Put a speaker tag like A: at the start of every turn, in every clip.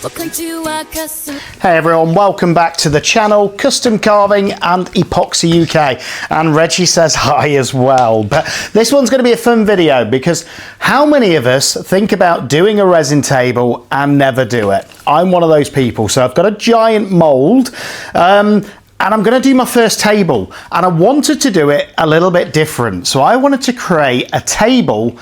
A: Hey everyone, welcome back to the channel, Custom Carving and Epoxy UK, and Reggie says hi as well. But this one's going to be a fun video because how many of us think about doing a resin table and never do it? I'm one of those people. So I've got a giant mold and I'm going to do my first table, and I wanted to do it a little bit different. So I wanted to create a table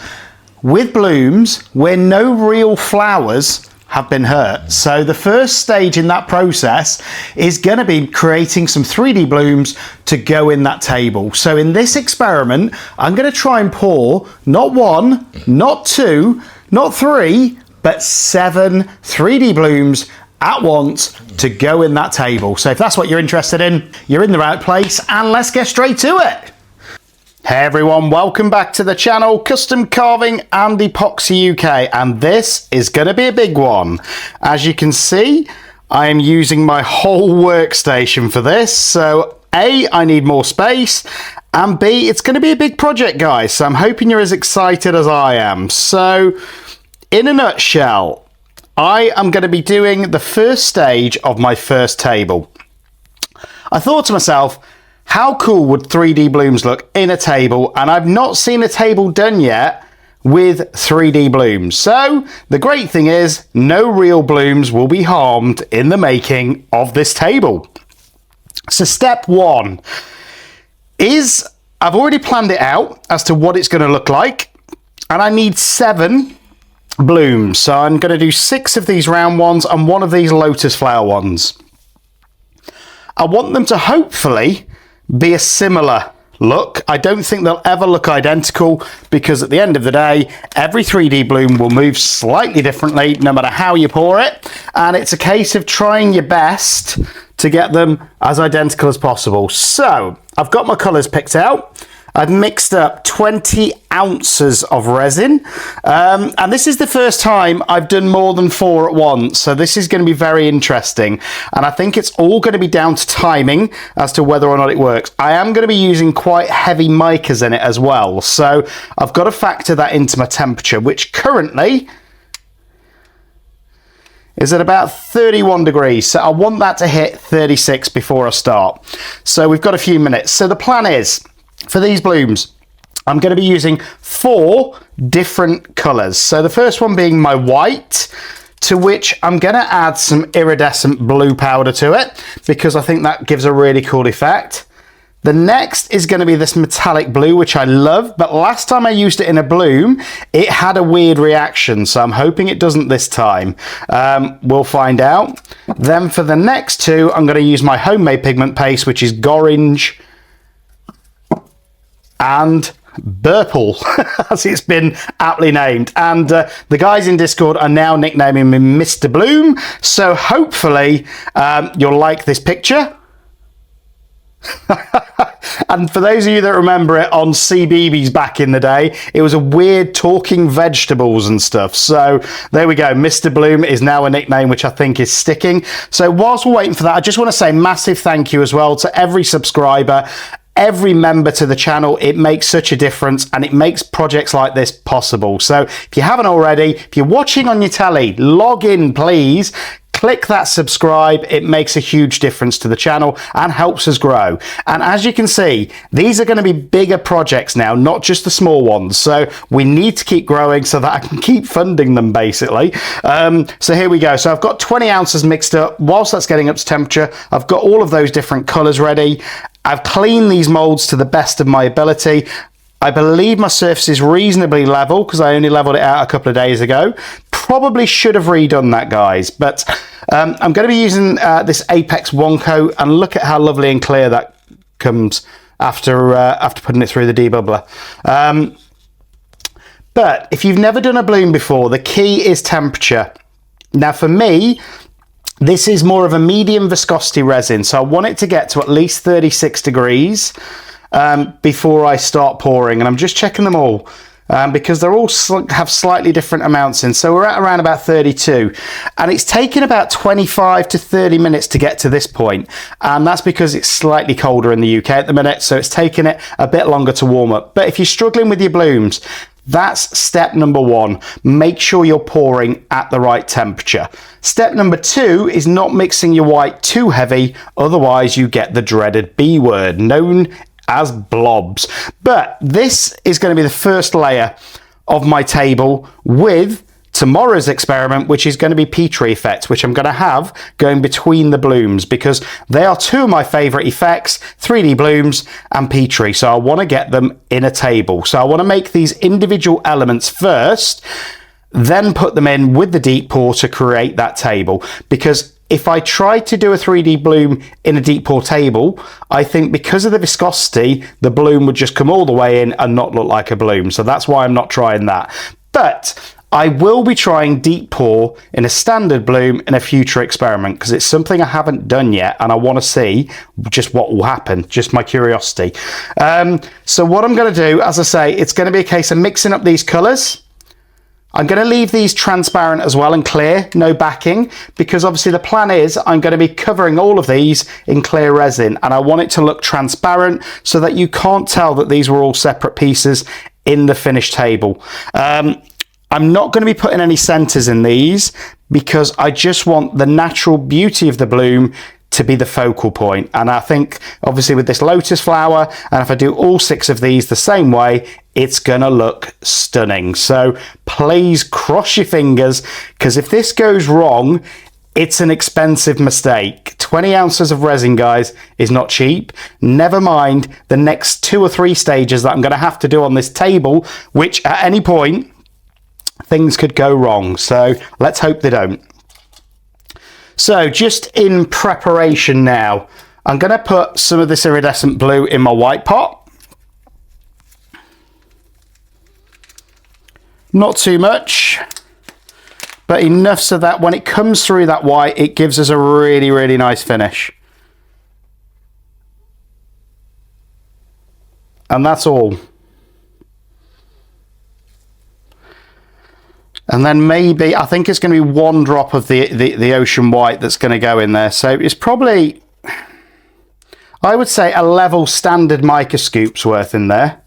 A: with blooms where no real flowers have been hurt. So the first stage in that process is going to be creating some 3D blooms to go in that table. So in this experiment, I'm going to try and pour not one, not two, not three, but 7 3D blooms at once to go in that table. So if that's what you're interested in, you're in the right place, and let's get straight to it. Hey everyone, welcome back to the channel, Custom Carving and Epoxy UK, and this is going to be a big one. As you can see, I am using my whole workstation for this, so A, I need more space, and B, it's going to be a big project, guys, so I'm hoping you're as excited as I am. So, in a nutshell, I am going to be doing the first stage of my first table. I thought to myself, how cool would 3D blooms look in a table? And I've not seen a table done yet with 3D blooms. So the great thing is no real blooms will be harmed in the making of this table. So step one is I've already planned it out as to what it's going to look like. And I need 7 blooms. So I'm going to do 6 of these round ones and 1 of these lotus flower ones. I want them to hopefully be a similar look. I don't think they'll ever look identical because at the end of the day, every 3D bloom will move slightly differently no matter how you pour it. And it's a case of trying your best to get them as identical as possible. So I've got my colors picked out. I've mixed up 20 ounces of resin, and this is the first time I've done more than 4 at once, so this is going to be very interesting, and I think it's all going to be down to timing as to whether or not it works. I am going to be using quite heavy micas in it as well, so I've got to factor that into my temperature, which currently is at about 31 degrees, so I want that to hit 36 before I start. So we've got a few minutes. So the plan is, for these blooms, I'm going to be using 4 different colours. So the first one being my white, to which I'm going to add some iridescent blue powder to it, because I think that gives a really cool effect. The next is going to be this metallic blue, which I love, but last time I used it in a bloom, it had a weird reaction, so I'm hoping it doesn't this time. We'll find out. Then for the next 2, I'm going to use my homemade pigment paste, which is Gorange and Purple, as it's been aptly named. And the guys in Discord are now nicknaming me Mr. Bloom, so hopefully you'll like this picture. And for those of you that remember it on CBeebies back in the day, it was a weird talking vegetables and stuff. So there we go. Mr. Bloom is now a nickname which I think is sticking. So whilst we're waiting for that, I just want to say massive thank you as well to every subscriber, every member to the channel. It makes such a difference and it makes projects like this possible. So if you haven't already, if you're watching on your telly, log in please. Click that subscribe. It makes a huge difference to the channel and helps us grow. And as you can see, these are going to be bigger projects now, not just the small ones. So we need to keep growing so that I can keep funding them basically. So here we go. So I've got 20 ounces mixed up. Whilst that's getting up to temperature, I've got all of those different colors ready. I've cleaned these molds to the best of my ability. I believe my surface is reasonably level because I only leveled it out a couple of days ago. Probably should have redone that, guys, but I'm going to be using this Apex 1 coat, and look at how lovely and clear that comes after putting it through the debubbler. But if you've never done a bloom before, the key is temperature. Now for me, this is more of a medium viscosity resin, so I want it to get to at least 36 degrees before I start pouring, and I'm just checking them all. Because they're all have slightly different amounts in. So we're at around about 32. And it's taken about 25 to 30 minutes to get to this point. And that's because it's slightly colder in the UK at the minute. So it's taken it a bit longer to warm up. But if you're struggling with your blooms, That's step number one. Make sure you're pouring at the right temperature. Step number two is not mixing your white too heavy, otherwise you get the dreaded B word, known as blobs. But this is going to be the first layer of my table with tomorrow's experiment, which is going to be Petri effect, which I'm going to have going between the blooms because they are two of my favorite effects, 3D blooms and Petri. So I want to get them in a table. So I want to make these individual elements first, then put them in with the deep pour to create that table. Because if I try to do a 3D bloom in a deep pour table, I think because of the viscosity, the bloom would just come all the way in and not look like a bloom. So that's why I'm not trying that. But I will be trying deep pour in a standard bloom in a future experiment because it's something I haven't done yet and I want to see just what will happen, just my curiosity. So what I'm going to do, as I say, it's going to be a case of mixing up these colours. I'm going to leave these transparent as well and clear, no backing, because obviously the plan is I'm going to be covering all of these in clear resin and I want it to look transparent so that you can't tell that these were all separate pieces in the finished table. I'm not going to be putting any centers in these because I just want the natural beauty of the bloom to be the focal point. And I think obviously with this lotus flower, and if I do all 6 of these the same way, it's going to look stunning. So please cross your fingers because if this goes wrong, it's an expensive mistake. 20 ounces of resin, guys, is not cheap. Never mind the next 2 or 3 stages that I'm going to have to do on this table, which at any point, things could go wrong, so let's hope they don't. So just in preparation now, I'm going to put some of this iridescent blue in my white pot. Not too much, but enough so that when it comes through that white, it gives us a really, really nice finish. And that's all. And then maybe, I think it's going to be 1 drop of the ocean white that's going to go in there. So it's probably, I would say, a level standard mica scoop's worth in there.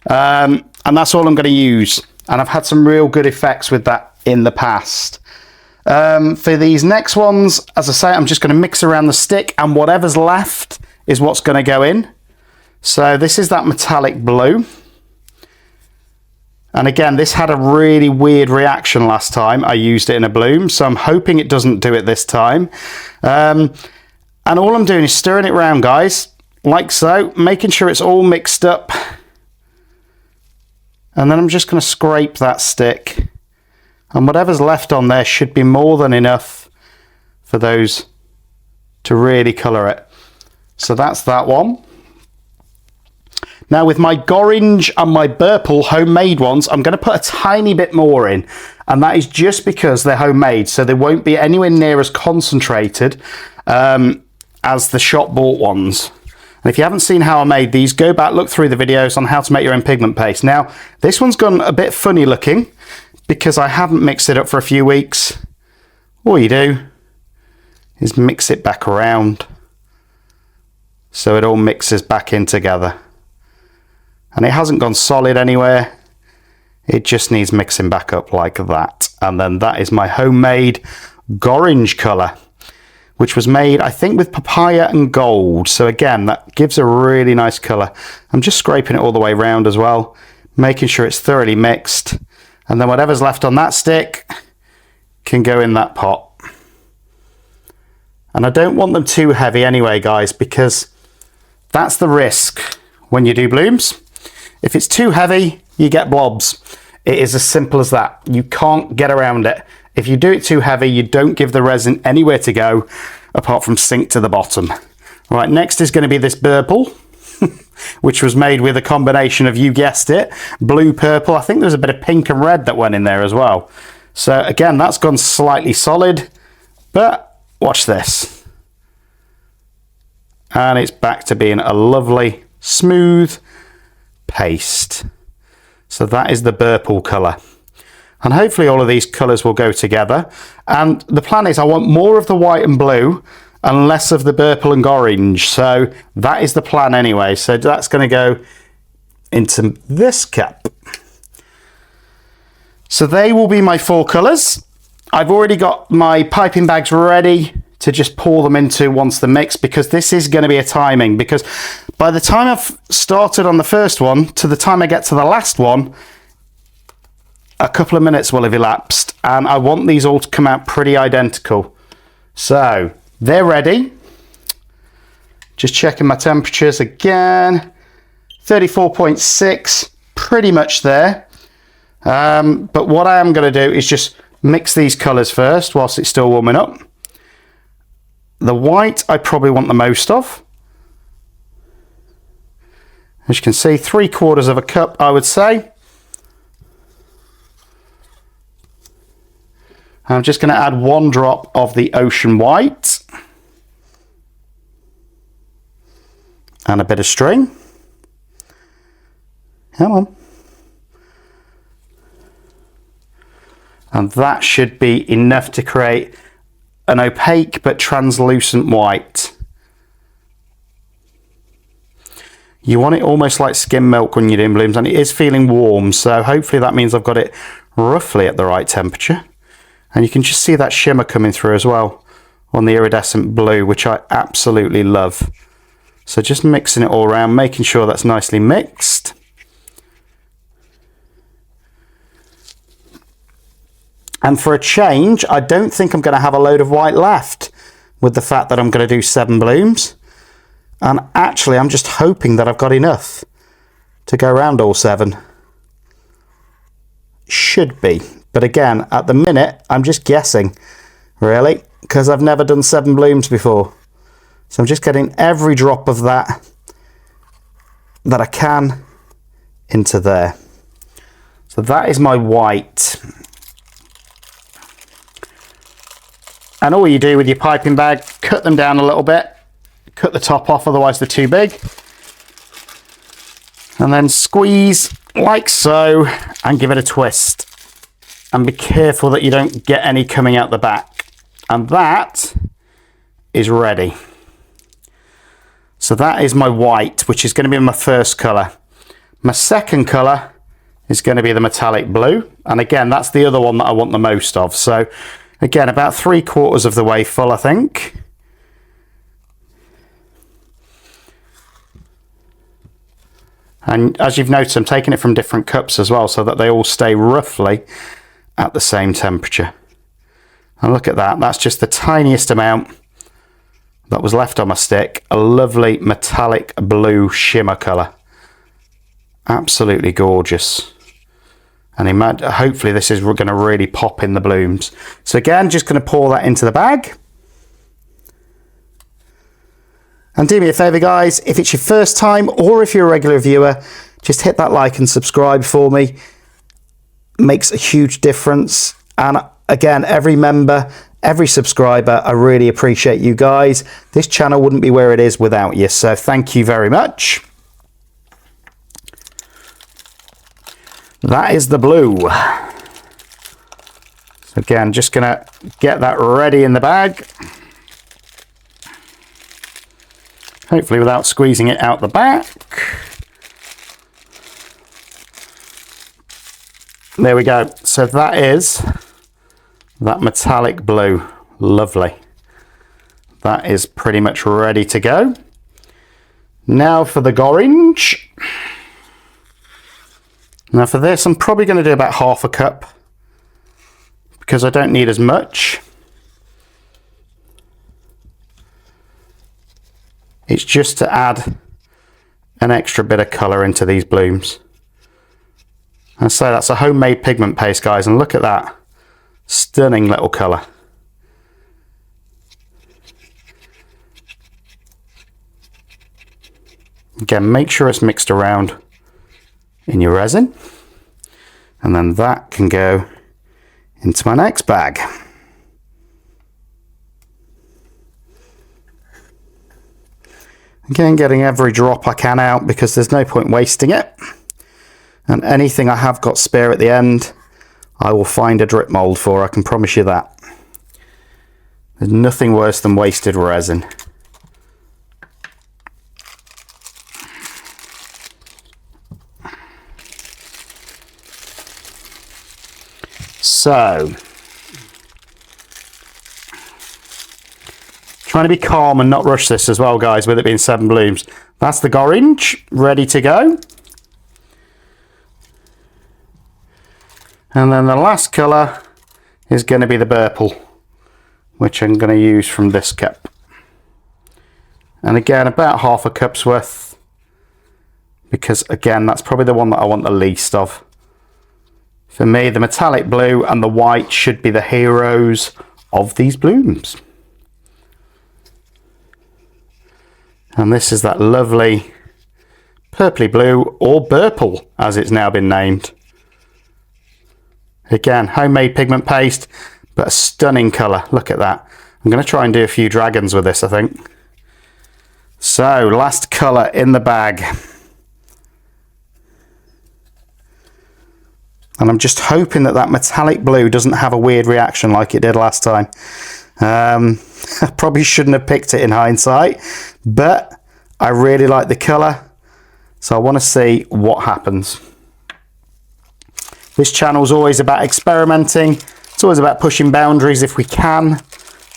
A: And that's all I'm going to use. And I've had some real good effects with that in the past. For these next ones, as I say, I'm just going to mix around the stick and whatever's left is what's going to go in. So this is that metallic blue. And again, this had a really weird reaction last time I used it in a bloom, so I'm hoping it doesn't do it this time. And all I'm doing is stirring it around, guys, like so, making sure it's all mixed up. And then I'm just going to scrape that stick. And whatever's left on there should be more than enough for those to really colour it. So that's that one. Now with my Gorange and my Purple homemade ones, I'm going to put a tiny bit more in. And that is just because they're homemade, so they won't be anywhere near as concentrated as the shop bought ones. And if you haven't seen how I made these, go back, look through the videos on how to make your own pigment paste. Now, this one's gone a bit funny looking because I haven't mixed it up for a few weeks. All you do is mix it back around so it all mixes back in together. And it hasn't gone solid anywhere. It just needs mixing back up like that. And then that is my homemade Gorange colour, which was made, I think, with papaya and gold. So again, that gives a really nice colour. I'm just scraping it all the way around as well, making sure it's thoroughly mixed. And then whatever's left on that stick can go in that pot. And I don't want them too heavy anyway, guys, because that's the risk when you do blooms. If it's too heavy, you get blobs. It is as simple as that. You can't get around it. If you do it too heavy, you don't give the resin anywhere to go apart from sink to the bottom. Right, next is going to be this purple, which was made with a combination of, you guessed it, blue, purple. I think there's a bit of pink and red that went in there as well. So again, that's gone slightly solid, but watch this. And it's back to being a lovely, smooth paste. So that is the purple colour. And hopefully all of these colours will go together. And the plan is I want more of the white and blue and less of the purple and orange. So that is the plan anyway. So that's going to go into this cup. So they will be my 4 colours. I've already got my piping bags ready to just pour them into once they're mixed, because this is going to be a timing, because by the time I've started on the first one to the time I get to the last one, a couple of minutes will have elapsed, and I want these all to come out pretty identical. So they're ready. Just checking my temperatures again. 34.6, pretty much there. But what I am going to do is just mix these colours first whilst it's still warming up. The white I probably want the most of. As you can see, 3/4 of a cup, I would say. I'm just going to add 1 drop of the ocean white. And a bit of string. Come on. And that should be enough to create an opaque but translucent white. You want it almost like skim milk when you're doing blooms, and it is feeling warm, so hopefully that means I've got it roughly at the right temperature. And you can just see that shimmer coming through as well on the iridescent blue, which I absolutely love. So just mixing it all around, making sure that's nicely mixed. And for a change, I don't think I'm going to have a load of white left, with the fact that I'm going to do 7 blooms. And actually, I'm just hoping that I've got enough to go around all 7. Should be. But again, at the minute, I'm just guessing, really, because I've never done 7 blooms before. So I'm just getting every drop of that I can into there. So that is my white. And all you do with your piping bag, cut them down a little bit, cut the top off, otherwise they're too big. And then squeeze like so and give it a twist. And be careful that you don't get any coming out the back. And that is ready. So that is my white, which is going to be my first colour. My second colour is going to be the metallic blue. And again, that's the other one that I want the most of. So again, about 3/4 of the way full, I think. And as you've noticed, I'm taking it from different cups as well, so that they all stay roughly at the same temperature. And look at that, that's just the tiniest amount that was left on my stick. A lovely metallic blue shimmer colour. Absolutely gorgeous. And hopefully this is going to really pop in the blooms. So again, just going to pour that into the bag. And do me a favour, guys, if it's your first time or if you're a regular viewer, just hit that like and subscribe for me. Makes a huge difference. And again, every member, every subscriber, I really appreciate you guys. This channel wouldn't be where it is without you, so thank you very much. That is the blue. So again, just gonna get that ready in the bag. Hopefully without squeezing it out the back. There we go. So that is that metallic blue. Lovely. That is pretty much ready to go. Now for the orange. Now for this, I'm probably going to do about 1/2 cup because I don't need as much. It's just to add an extra bit of colour into these blooms. And so that's a homemade pigment paste, guys, and look at that. Stunning little colour. Again, make sure it's mixed around in your resin. And then that can go into my next bag. Again, getting every drop I can out because there's no point wasting it. And anything I have got spare at the end, I will find a drip mould for, I can promise you that. There's nothing worse than wasted resin. So, trying to be calm and not rush this as well, guys, with it being 7 blooms. That's the orange, ready to go. And then the last colour is going to be the purple, which I'm going to use from this cup. And again, about half a cup's worth, because again, that's probably the one that I want the least of. For me, the metallic blue and the white should be the heroes of these blooms. And this is that lovely purpley blue, or purple as it's now been named. Again, homemade pigment paste, but a stunning colour. Look at that. I'm going to try and do a few dragons with this, I think. So, last colour in the bag. And I'm just hoping that that metallic blue doesn't have a weird reaction like it did last time. I probably shouldn't have picked it in hindsight, but I really like the colour, so I want to see what happens. This channel is always about experimenting. It's always about pushing boundaries if we can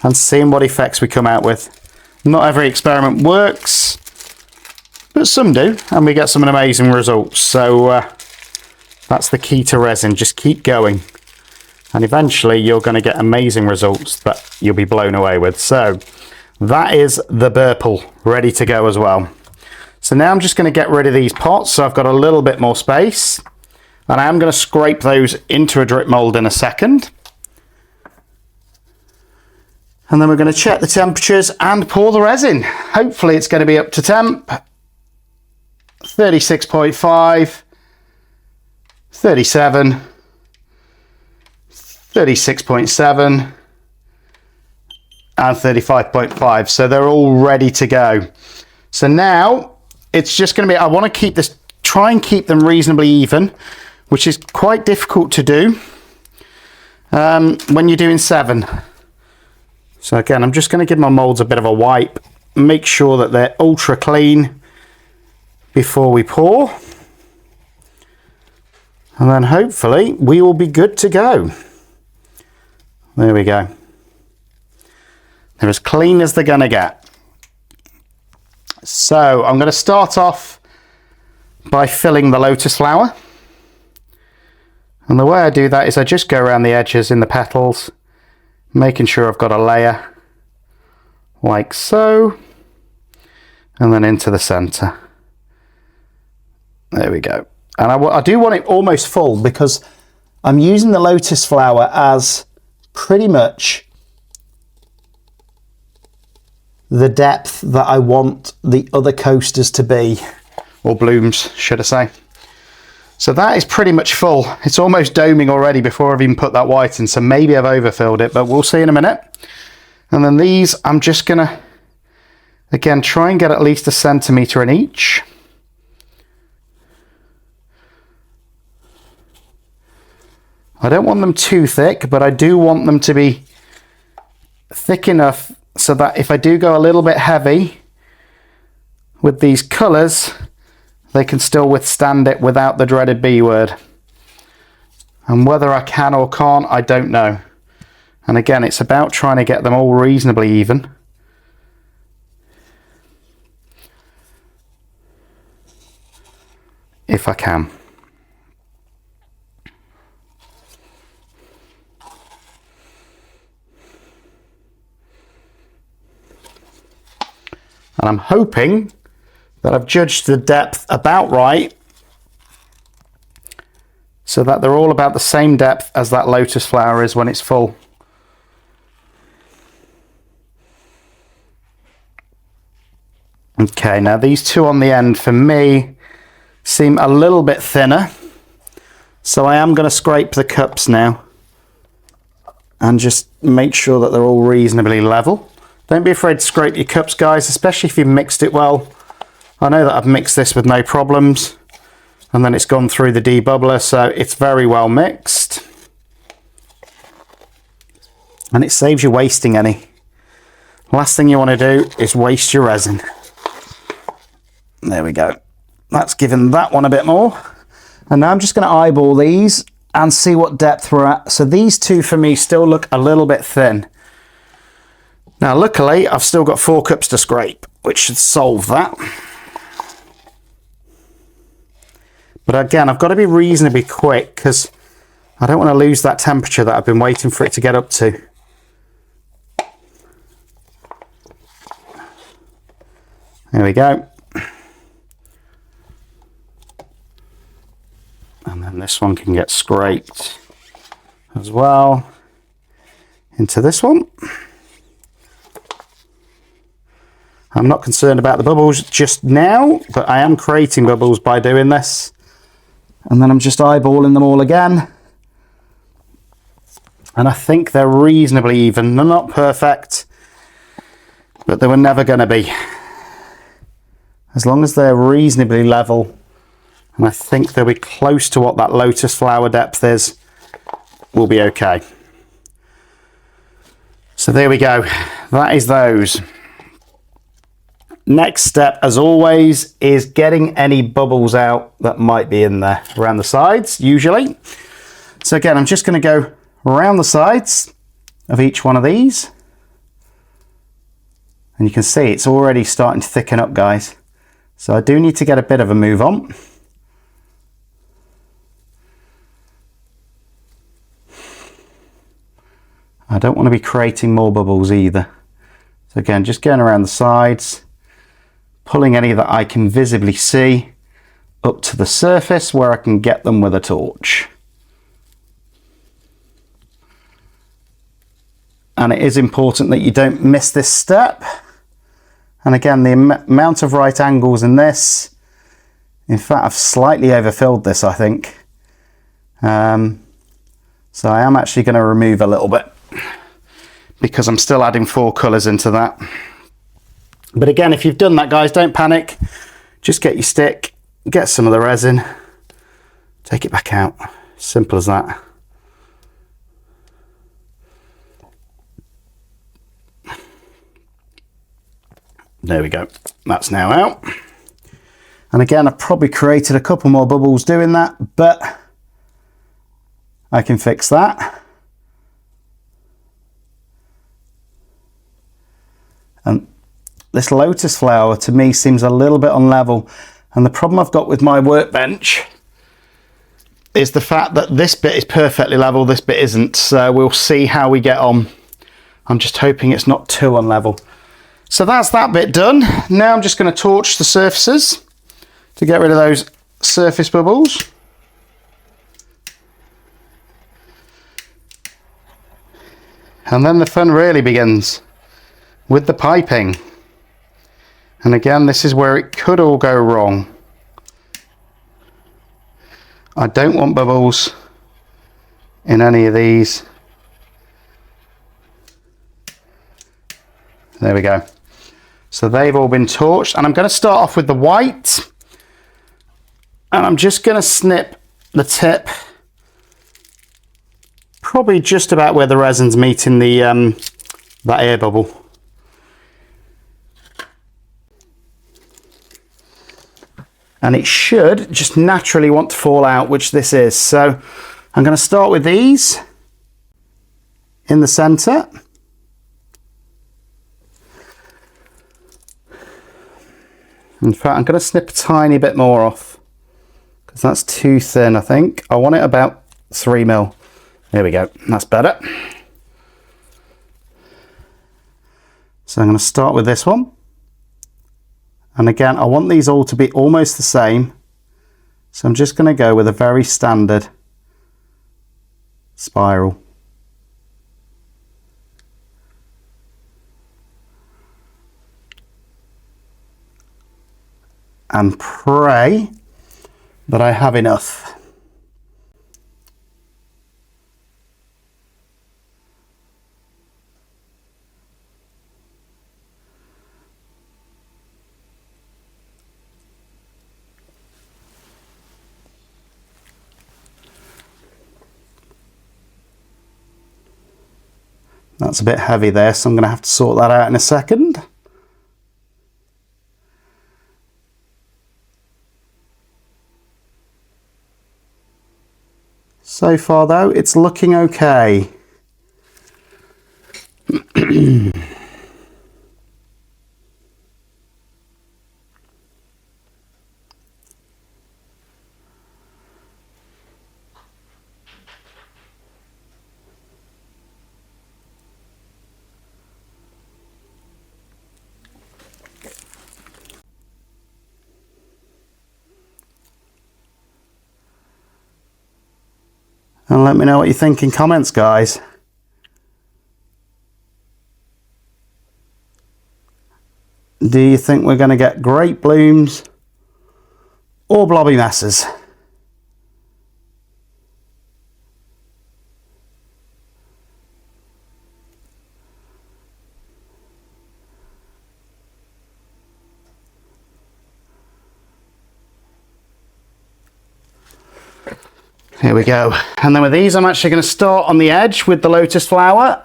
A: and seeing what effects we come out with. Not every experiment works, but some do, and we get some amazing results. So that's the key to resin. Just keep going, and eventually you're going to get amazing results that you'll be blown away with. So that is the purple ready to go as well. So now I'm just going to get rid of these pots, so I've got a little bit more space, and I am going to scrape those into a drip mold in a second. And then we're going to check the temperatures and pour the resin. Hopefully it's going to be up to temp. 36.5, 37, 36.7, and 35.5. So they're all ready to go. So now it's just going to be, I want to keep this, try and keep them reasonably even, which is quite difficult to do when you're doing 7. So again, I'm just going to give my molds a bit of a wipe, make sure that they're ultra clean before we pour. And then hopefully we will be good to go. There we go. They're as clean as they're going to get. So I'm going to start off by filling the lotus flower. And the way I do that is I just go around the edges in the petals, making sure I've got a layer like so, and then into the center. There we go. And I do want it almost full, because I'm using the lotus flower as pretty much the depth that I want the other coasters to be, or blooms should I say. So that is pretty much full. It's almost doming already before I've even put that white in, so maybe I've overfilled it, but we'll see in a minute. And then these, I'm just gonna, again, try and get at least 1 centimetre in each. I don't want them too thick, but I do want them to be thick enough so that if I do go a little bit heavy with these colours, they can still withstand it without the dreaded B word. And whether I can or can't, I don't know. And again, it's about trying to get them all reasonably even. If I can. And I'm hoping that I've judged the depth about right, so that they're all about the same depth as that lotus flower is when it's full. Okay, now these two on the end for me seem a little bit thinner, so I am going to scrape the cups now and just make sure that they're all reasonably level. Don't be afraid to scrape your cups, guys, especially if you've mixed it well. I know that I've mixed this with no problems, and then it's gone through the debubbler, so it's very well mixed. And it saves you wasting any. Last thing you want to do is waste your resin. There we go. That's given that one a bit more. And now I'm just going to eyeball these and see what depth we're at. So these two for me still look a little bit thin. Now luckily I've still got 4 cups to scrape, which should solve that. But again, I've got to be reasonably quick because I don't want to lose that temperature that I've been waiting for it to get up to. There we go. And then this one can get scraped as well into this one. I'm not concerned about the bubbles just now, but I am creating bubbles by doing this. And then I'm just eyeballing them all again. And I think they're reasonably even. They're not perfect, but they were never going to be. As long as they're reasonably level, and I think they'll be close to what that lotus flower depth is, we'll be okay. So there we go. That is those. Next step, as always, is getting any bubbles out that might be in there around the sides, usually. So again, I'm just going to go around the sides of each one of these. And you can see it's already starting to thicken up, guys. So I do need to get a bit of a move on. I don't want to be creating more bubbles either. So again, just going around the sides, pulling any that I can visibly see up to the surface where I can get them with a torch. And it is important that you don't miss this step. And again, the amount of right angles in this, in fact, I've slightly overfilled this, I think. So I am actually going to remove a little bit because I'm still adding 4 colours into that. But again, if you've done that, guys, don't panic. Just get your stick, get some of the resin, take it back out. Simple as that. There we go. That's now out. And again, I've probably created a couple more bubbles doing that, but I can fix that. And this lotus flower to me seems a little bit unlevel. And the problem I've got with my workbench is the fact that this bit is perfectly level, this bit isn't. So we'll see how we get on. I'm just hoping it's not too unlevel. So that's that bit done. Now I'm just going to torch the surfaces to get rid of those surface bubbles. And then the fun really begins with the piping. And again, this is where it could all go wrong. I don't want bubbles in any of these. There we go. So they've all been torched, and I'm going to start off with the white, and I'm just going to snip the tip probably just about where the resin's meeting the that air bubble. And it should just naturally want to fall out, which this is. So I'm going to start with these in the center. In fact, I'm going to snip a tiny bit more off because that's too thin, I think. I want it about 3 mil. There we go. That's better. So I'm going to start with this one. And again, I want these all to be almost the same. So I'm just going to go with a very standard spiral. And pray that I have enough. That's a bit heavy there, so I'm going to have to sort that out in a second. So far though, it's looking okay. And let me know what you think in comments, guys. Do you think we're going to get great blooms or blobby messes? Here we go. And then with these, I'm actually going to start on the edge with the lotus flower.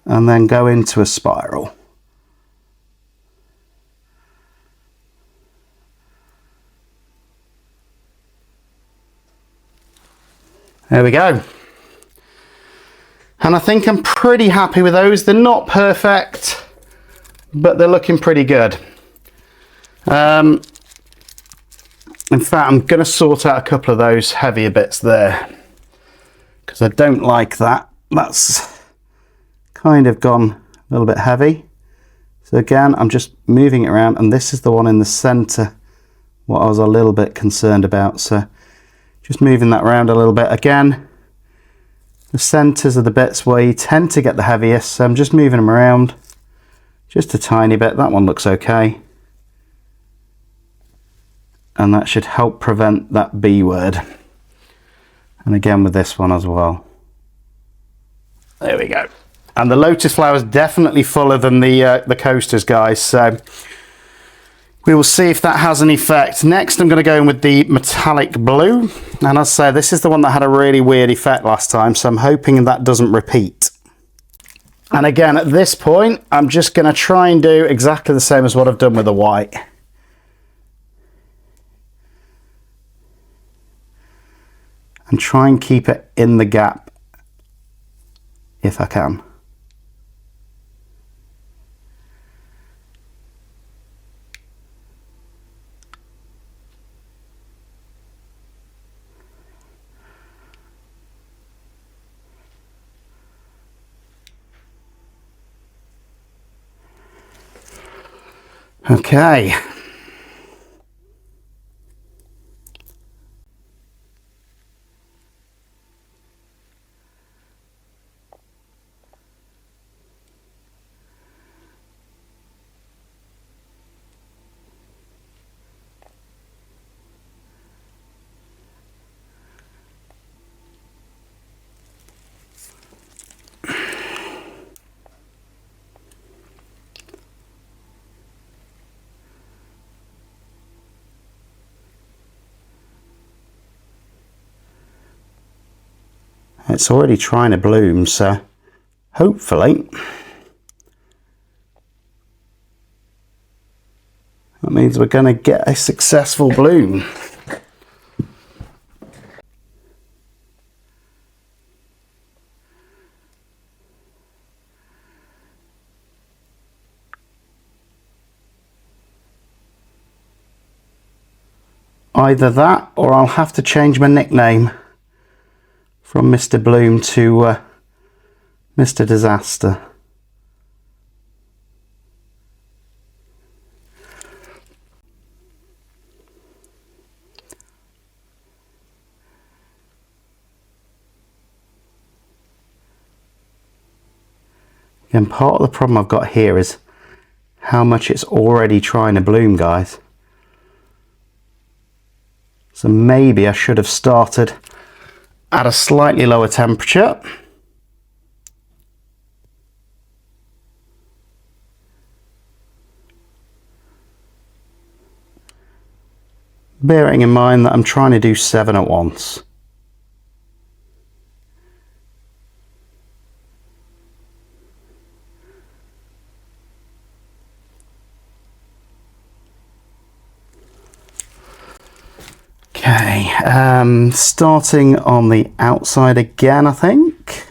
A: And then go into a spiral. There we go. And I think I'm pretty happy with those. They're not perfect, but they're looking pretty good. In fact, I'm going to sort out a couple of those heavier bits there, because I don't like that. That's kind of gone a little bit heavy. So again, I'm just moving it around, and this is the one in the center what I was a little bit concerned about. So just moving that around a little bit. Again, the centers are the bits where you tend to get the heaviest, so I'm just moving them around just a tiny bit. That one looks okay, and that should help prevent that B word. And again with this one as well. There we go. And the lotus flower is definitely fuller than the coasters, guys, so we will see if that has an effect. Next, I'm going to go in with the metallic blue, and as I say, this is the one that had a really weird effect last time, so I'm hoping that doesn't repeat. And again, at this point, I'm just going to try and do exactly the same as what I've done with the white. And try and keep it in the gap if I can. Okay. It's already trying to bloom, so hopefully that means we're going to get a successful bloom. Either that, or I'll have to change my nickname from Mr. Bloom to Mr. Disaster. Again, part of the problem I've got here is how much it's already trying to bloom, guys. So maybe I should have started at a slightly lower temperature. bearing in mind that I'm trying to do 7 at once. Okay, starting on the outside again, I think.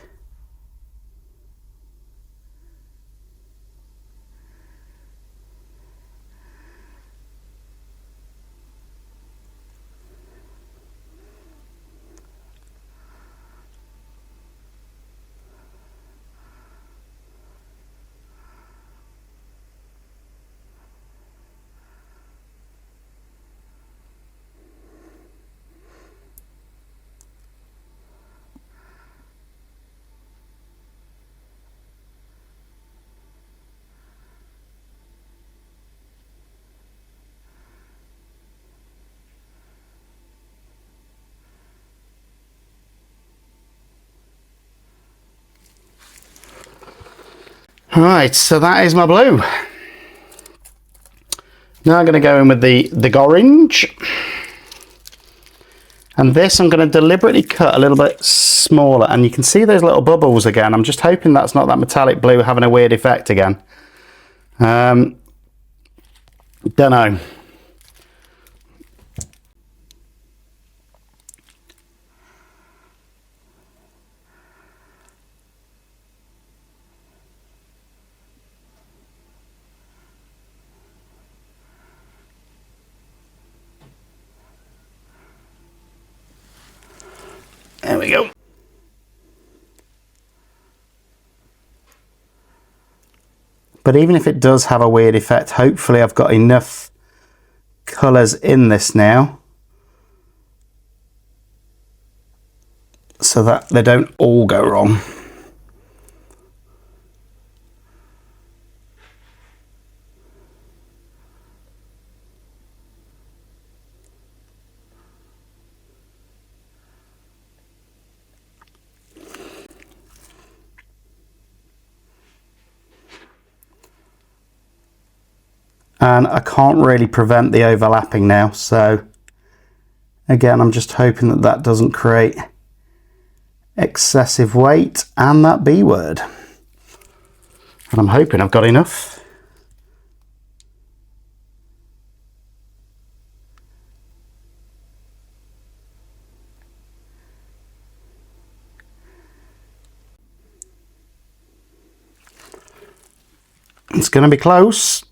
A: Right, so that is my blue. Now I'm going to go in with the orange. And this I'm going to deliberately cut a little bit smaller. And you can see those little bubbles again. I'm just hoping that's not that metallic blue having a weird effect again. Don't know. There we go. But even if it does have a weird effect, hopefully I've got enough colours in this now so that they don't all go wrong. And I can't really prevent the overlapping now, so again I'm just hoping that that doesn't create excessive weight and that B word. And I'm hoping I've got enough. It's going to be close.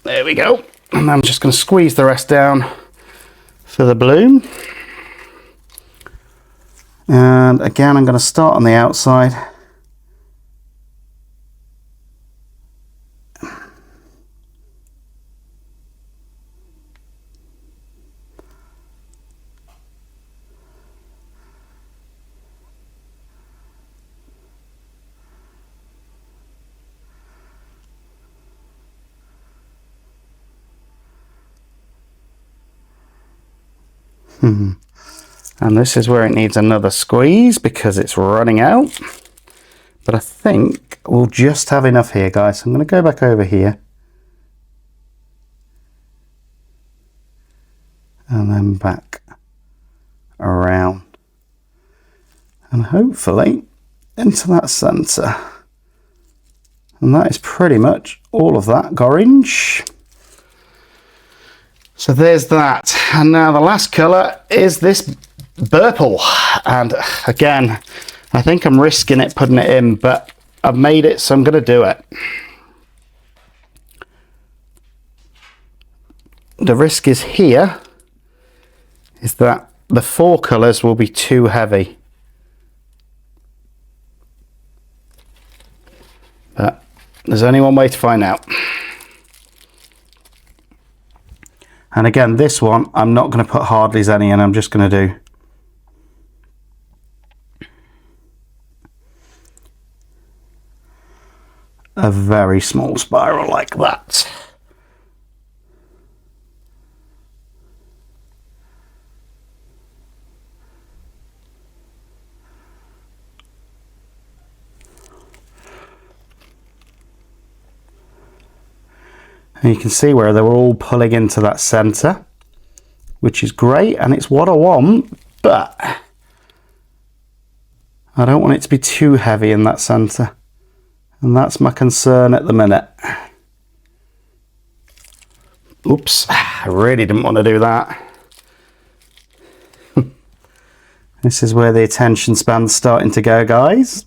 A: There we go. And I'm just going to squeeze the rest down for the bloom. And again, I'm going to start on the outside. And this is where it needs another squeeze because it's running out. But I think we'll just have enough here, guys. So I'm going to go back over here. And then back around. And hopefully into that centre. And that is pretty much all of that orange. So there's that. And now the last colour is this purple. And again, I think I'm risking it putting it in, but I've made it, so I'm going to do it. The risk is here, is that the 4 colours will be too heavy. But there's only one way to find out. And again, this one, I'm not going to put hardly any in, I'm just going to do a very small spiral like that. And you can see where they're all pulling into that center, which is great, and it's what I want, but I don't want it to be too heavy in that center, and that's my concern at the minute. Oops, I really didn't want to do that. This is where the attention span's starting to go, guys.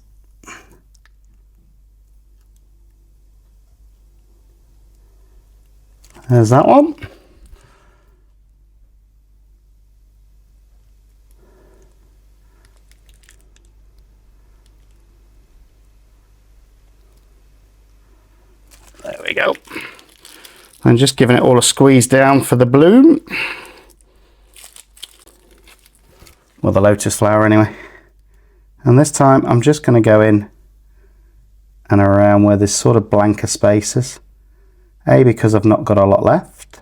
A: There's that one. There we go. I'm just giving it all a squeeze down for the bloom. Well, the lotus flower anyway. And this time I'm just going to go in and around where there's sort of blanker spaces. A, because I've not got a lot left.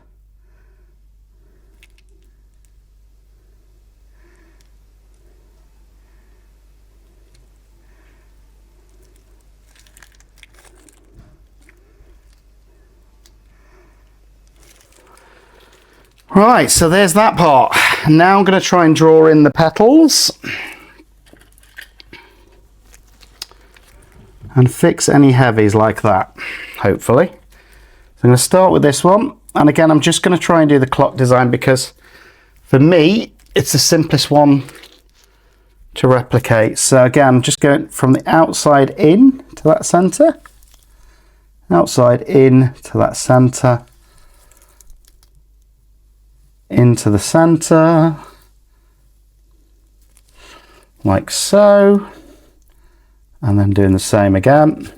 A: Right, so there's that part. Now I'm going to try and draw in the petals and fix any heavies like that, hopefully. So I'm going to start with this one, and again I'm just going to try and do the clock design because for me it's the simplest one to replicate. So again, I'm just going from the outside in to that center, outside in to that center, into the center, like so, and then doing the same again.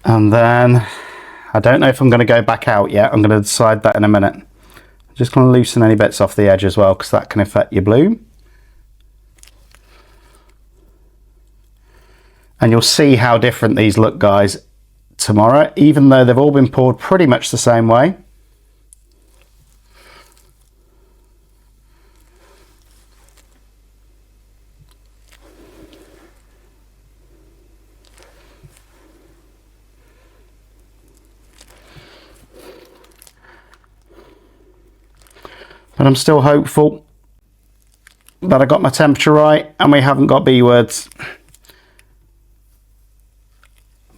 A: And then, I don't know if I'm going to go back out yet. I'm going to decide that in a minute. I'm just going to loosen any bits off the edge as well, because that can affect your bloom. And you'll see how different these look, guys, tomorrow, even though they've all been poured pretty much the same way. But I'm still hopeful that I got my temperature right and we haven't got B words.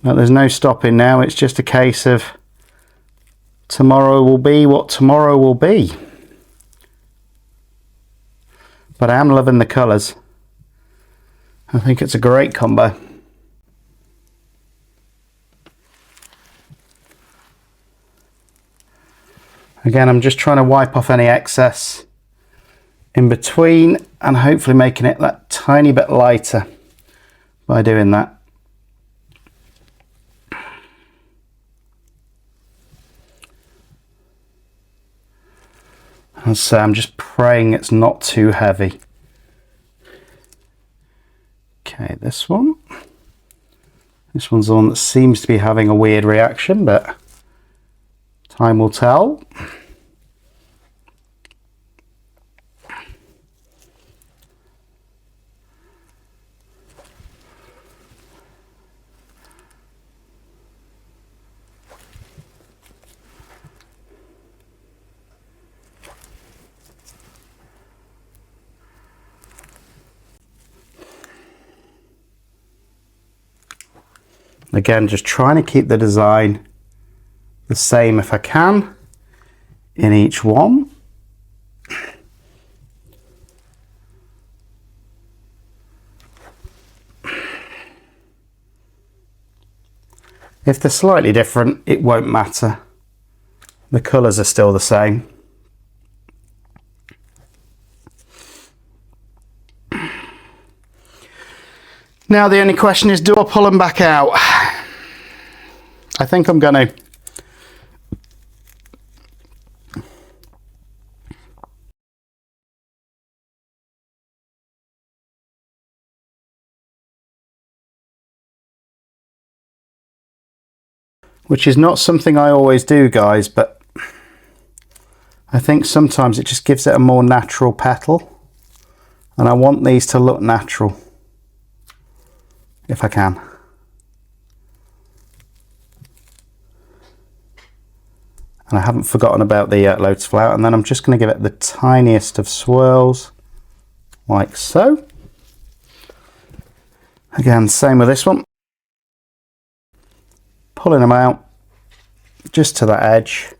A: But there's no stopping now. It's just a case of tomorrow will be what tomorrow will be. But I am loving the colours. I think it's a great combo. Again, I'm just trying to wipe off any excess in between and hopefully making it that tiny bit lighter by doing that. And so I'm just praying it's not too heavy. Okay, this one. This one's the one that seems to be having a weird reaction, but time will tell. Again, just trying to keep the design the same if I can in each one. If they're slightly different, it won't matter. The colours are still the same. Now the only question is, do I pull them back out? I think I'm going to. Which is not something I always do, guys, but I think sometimes it just gives it a more natural petal, and I want these to look natural if I can. And I haven't forgotten about the lotus flower, and then I'm just going to give it the tiniest of swirls like so. Again, same with this one. Pulling them out just to that edge.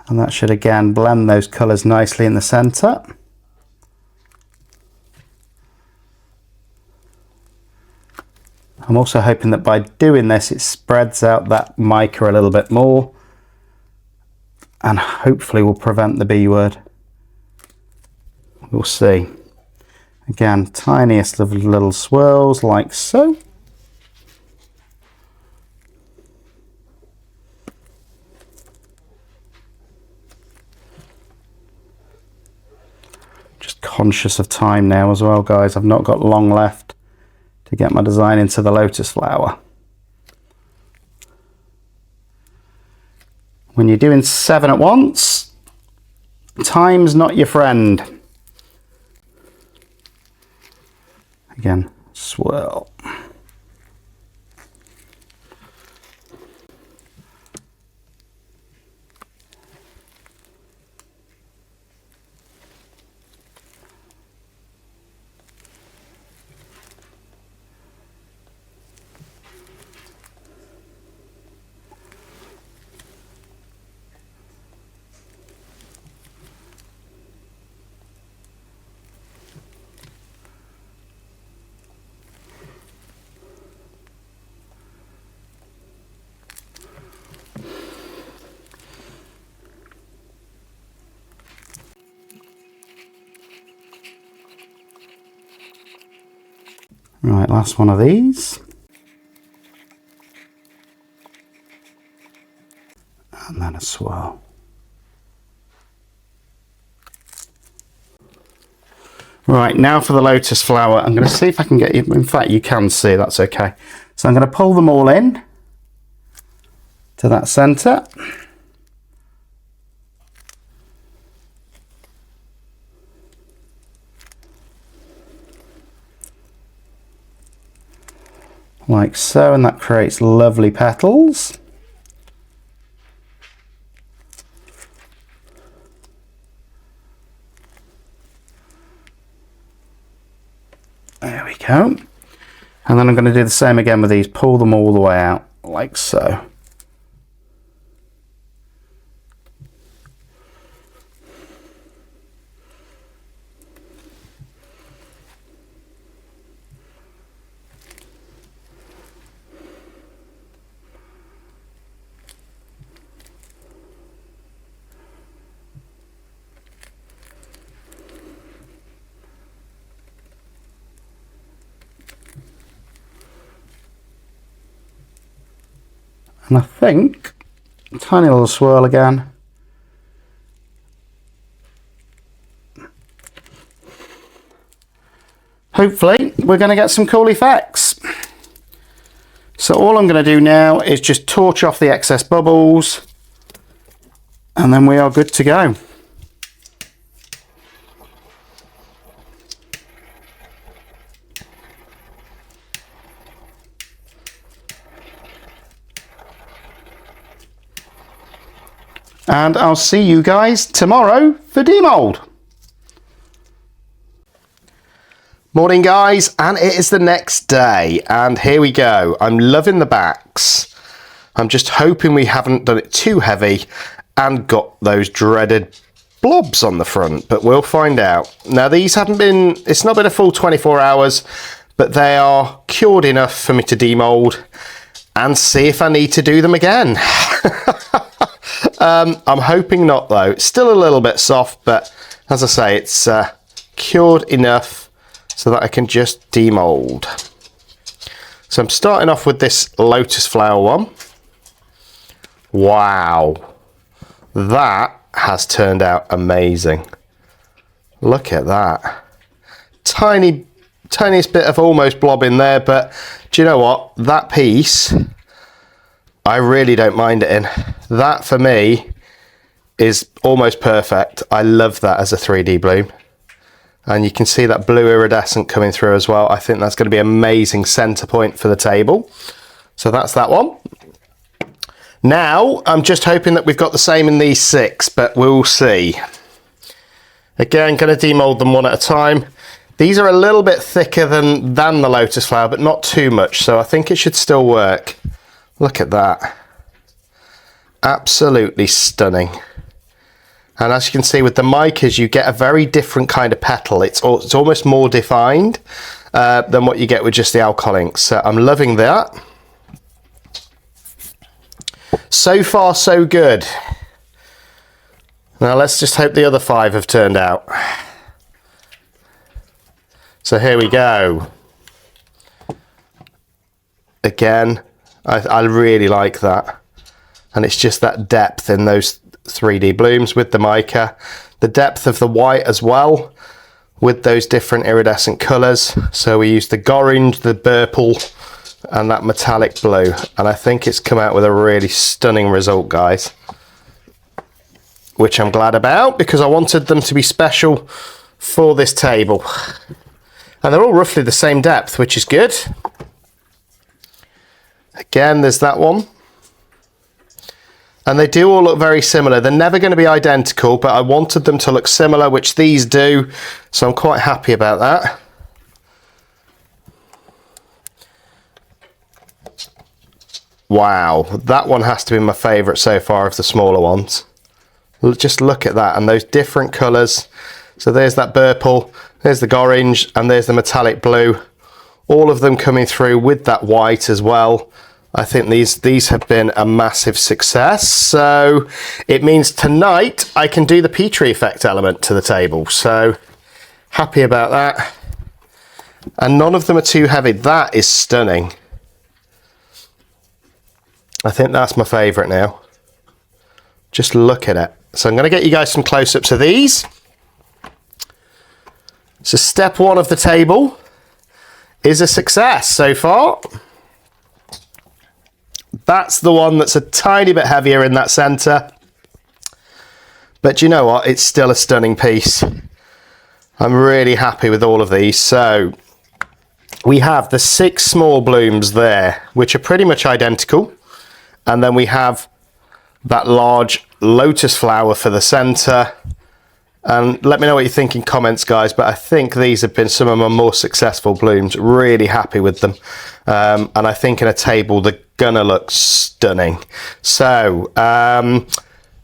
A: And that should again blend those colours nicely in the centre. I'm also hoping that by doing this it spreads out that mica a little bit more and hopefully will prevent the B word. We'll see. Again, tiniest of little swirls like so. Just conscious of time now as well, guys. I've not got long left to get my design into the lotus flower. When you're doing 7 at once, time's not your friend. Again, swirl. Right, last one of these. And then a swirl. Right, now for the lotus flower. I'm going to see if I can get you, in fact you can see, that's okay. So I'm going to pull them all in to that centre. Like so, and that creates lovely petals. There we go. And then I'm going to do the same again with these, pull them all the way out, like so. And I think, tiny little swirl again. Hopefully we're going to get some cool effects. So all I'm going to do now is just torch off the excess bubbles and then we are good to go. And I'll see you guys tomorrow for demold. Morning guys, and it is the next day and here we go. I'm loving the backs. I'm just hoping we haven't done it too heavy and got those dreaded blobs on the front, but we'll find out. Now these haven't been, it's not been a full 24 hours, but they are cured enough for me to demold and see if I need to do them again. I'm hoping not though. It's still a little bit soft, but as I say, it's cured enough so that I can just demold. So I'm starting off with this lotus flower one. Wow, that has turned out amazing. Look at that. Tiniest bit of almost blob in there, but do you know what? That piece, I really don't mind it in.
B: that for me is almost perfect. I love that as a 3D bloom. And you can see that blue iridescent coming through as well. I think that's going to be an amazing center point for the table. So that's that one. Now, I'm just hoping that we've got the same in these 6, but we'll see. Again, going to demold them one at a time. These are a little bit thicker than the lotus flower, but not too much. So I think it should still work. Look at that. Absolutely stunning. And as you can see with the micas, you get a very different kind of petal. It's almost more defined than what you get with just the alcohol inks. So I'm loving that. So far, so good. Now let's just hope the other 5 have turned out. So here we go. Again, I really like that. And it's just that depth in those 3D blooms with the mica, the depth of the white as well with those different iridescent colours. So we use the orange, the purple and that metallic blue, and I think it's come out with a really stunning result, guys, which I'm glad about because I wanted them to be special for this table. And they're all roughly the same depth, which is good. Again, there's that one. And they do all look very similar. They're never going to be identical, but I wanted them to look similar, which these do. So I'm quite happy about that. Wow, that one has to be my favourite so far of the smaller ones. Just look at that, and those different colours. So there's that purple, there's the orange, and there's the metallic blue. All of them coming through with that white as well. I think these have been a massive success. So it means tonight I can do the Petri effect element to the table. So happy about that. And none of them are too heavy. That is stunning. I think that's my favourite now. Just look at it. So I'm going to get you guys some close-ups of these. So step 1 of the table is a success so far. That's the one that's a tiny bit heavier in that centre. But you know what? It's still a stunning piece. I'm really happy with all of these. So we have the 6 small blooms there, which are pretty much identical. And then we have that large lotus flower for the centre. And let me know what you think in comments, guys, but I think these have been some of my more successful blooms. Really happy with them. And I think in a table, they're gonna look stunning. So,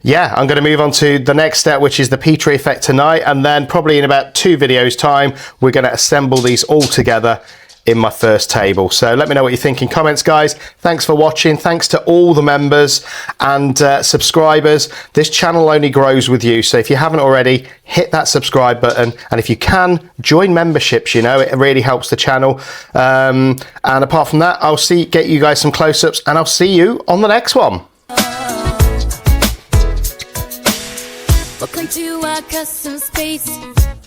B: yeah, I'm gonna move on to the next step, which is the Petri effect tonight. And then probably in about 2 videos time, we're gonna assemble these all together in my first table. So let me know what you think in comments, guys. Thanks for watching. Thanks to all the members and subscribers. This channel only grows with you, so if you haven't already, hit that subscribe button, and if you can, join memberships. You know, it really helps the channel. And apart from that, I'll get you guys some close-ups, and I'll see you on the next one.
C: Welcome to our custom space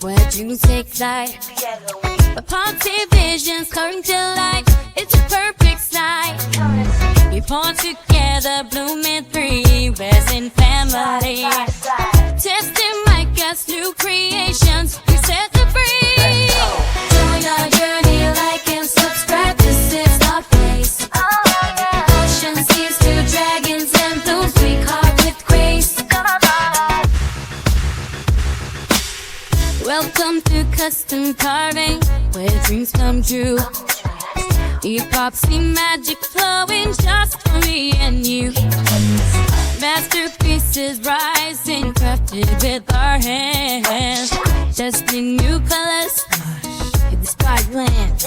C: where dreams take flight. A positive visions come to life. It's a perfect sight. We born together, blooming free, resin family. Testing Micah's new creations. We set the free. Join our journey, like and subscribe. This is our place. Ocean seas to dragons and blooms. We carve with grace. Welcome to custom carving, where dreams come true. Epoxy magic flowing just for me and you. Masterpieces rising, crafted with our hands. Testing new colors in the sky glance.